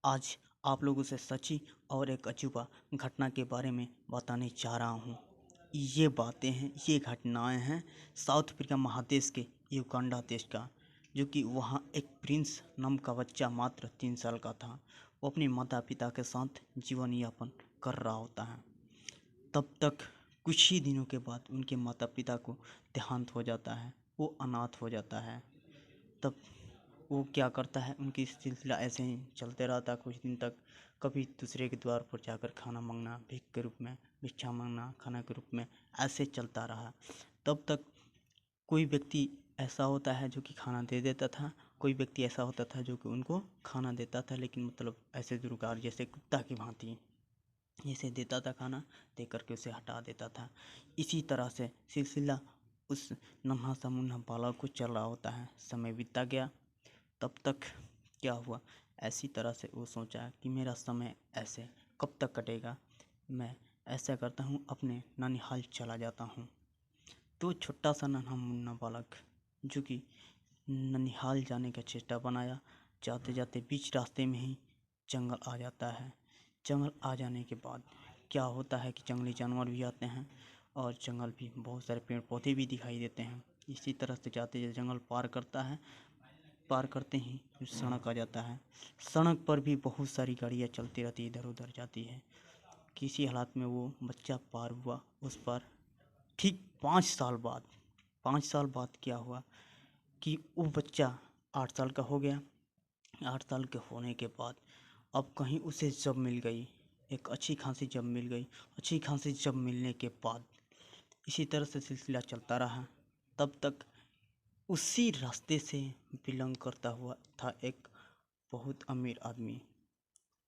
आज आप लोगों से सच्ची और एक अजूबा घटना के बारे में बताने जा रहा हूँ। ये बातें हैं, ये घटनाएं हैं साउथ अफ्रीका महादेश के युगांडा देश का, जो कि वहाँ एक प्रिंस नाम का बच्चा मात्र 3 साल का था। वो अपने माता पिता के साथ जीवन यापन कर रहा होता है। तब तक कुछ ही दिनों के बाद उनके माता पिता को देहांत हो जाता है, वो अनाथ हो जाता है। तब वो क्या करता है, उनकी सिलसिला ऐसे ही चलते रहता है कुछ दिन तक। कभी दूसरे के द्वार पर जाकर खाना मांगना, भीख के रूप में भिक्षा मांगना, खाना के रूप में, ऐसे चलता रहा। तब तक कोई व्यक्ति ऐसा होता है जो कि खाना दे देता था, कोई व्यक्ति ऐसा होता था जो कि उनको खाना देता था, लेकिन मतलब ऐसे दुर्गार जैसे कुत्ता की भांति जैसे देता था खाना, दे करके उसे हटा देता था। इसी तरह से सिलसिला उस नन्हा सा मुन्ना बालक को चल रहा होता है। समय बीतता गया। तब तक क्या हुआ, ऐसी तरह से वो सोचा कि मेरा समय ऐसे कब तक कटेगा, मैं ऐसा करता हूँ अपने ननिहाल चला जाता हूँ। तो छोटा सा नन्हा मुन्ना बालक जो कि ननिहाल जाने का चेष्टा बनाया, जाते जाते बीच रास्ते में ही जंगल आ जाता है। जंगल आ जाने के बाद क्या होता है कि जंगली जानवर भी आते हैं और जंगल भी बहुत सारे पेड़ पौधे भी दिखाई देते हैं। इसी तरह से जाते जाते जंगल पार करता है। पार करते ही सड़क आ जाता है। सड़क पर भी बहुत सारी गाड़ियाँ चलती रहती है, इधर उधर जाती है। किसी हालात में वो बच्चा पार हुआ उस पर। ठीक 5 साल बाद, 5 साल बाद क्या हुआ कि वो बच्चा 8 साल का हो गया। 8 साल के होने के बाद अब कहीं उसे जब मिल गई, एक अच्छी खासी जब मिल गई। अच्छी खासी जब मिलने के बाद इसी तरह से सिलसिला चलता रहा। तब तक उसी रास्ते से बिलोंग करता हुआ था एक बहुत अमीर आदमी।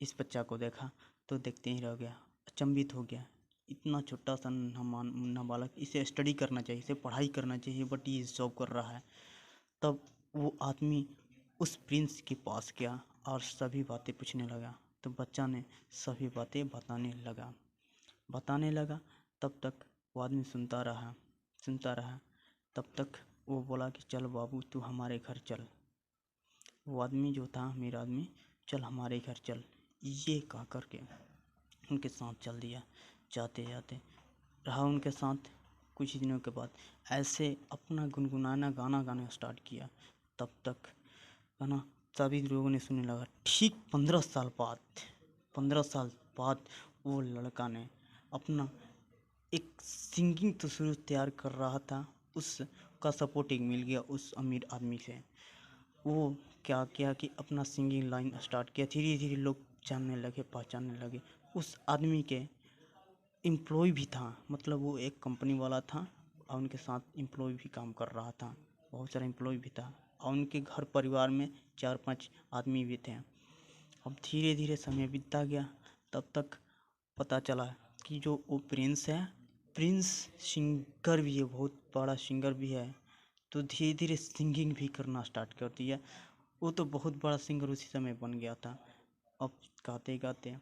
इस बच्चा को देखा तो देखते ही रह गया, अचंभित हो गया। इतना छोटा सा नन्हा बालक, इसे स्टडी करना चाहिए, इसे पढ़ाई करना चाहिए, बट ये जॉब कर रहा है। तब वो आदमी उस प्रिंस के पास गया और सभी बातें पूछने लगा। तो बच्चा ने सभी बातें बताने लगा। तब तक वो आदमी सुनता रहा। तब तक वो बोला कि चल बाबू तू हमारे घर चल। वो आदमी जो था, मेरा आदमी, चल हमारे घर चल, ये कह कर के उनके साथ चल दिया। जाते जाते रहा उनके साथ। कुछ ही दिनों के बाद ऐसे अपना गुनगुनाना गाना गाना स्टार्ट किया। तब तक गाना सभी लोगों ने सुनने लगा। ठीक 15 साल बाद वो लड़का ने अपना एक सिंगिंग तो शुरू तैयार कर रहा था, उसका सपोर्टिंग मिल गया उस अमीर आदमी से। वो क्या किया कि अपना सिंगिंग लाइन स्टार्ट किया। धीरे धीरे लोग जानने लगे, पहचानने लगे। उस आदमी के एम्प्लॉय भी था, मतलब वो एक कंपनी वाला था और उनके साथ एम्प्लॉय भी काम कर रहा था। बहुत सारा एम्प्लॉय भी था और उनके घर परिवार में 4-5 आदमी भी थे। अब धीरे धीरे समय बीतता गया। तब तक पता चला कि जो वो प्रिंस है, प्रिंस सिंगर भी है, बहुत बड़ा सिंगर भी है। तो धीरे धीरे सिंगिंग भी करना स्टार्ट कर दिया। वो तो बहुत बड़ा सिंगर उसी समय बन गया था। अब गाते गाते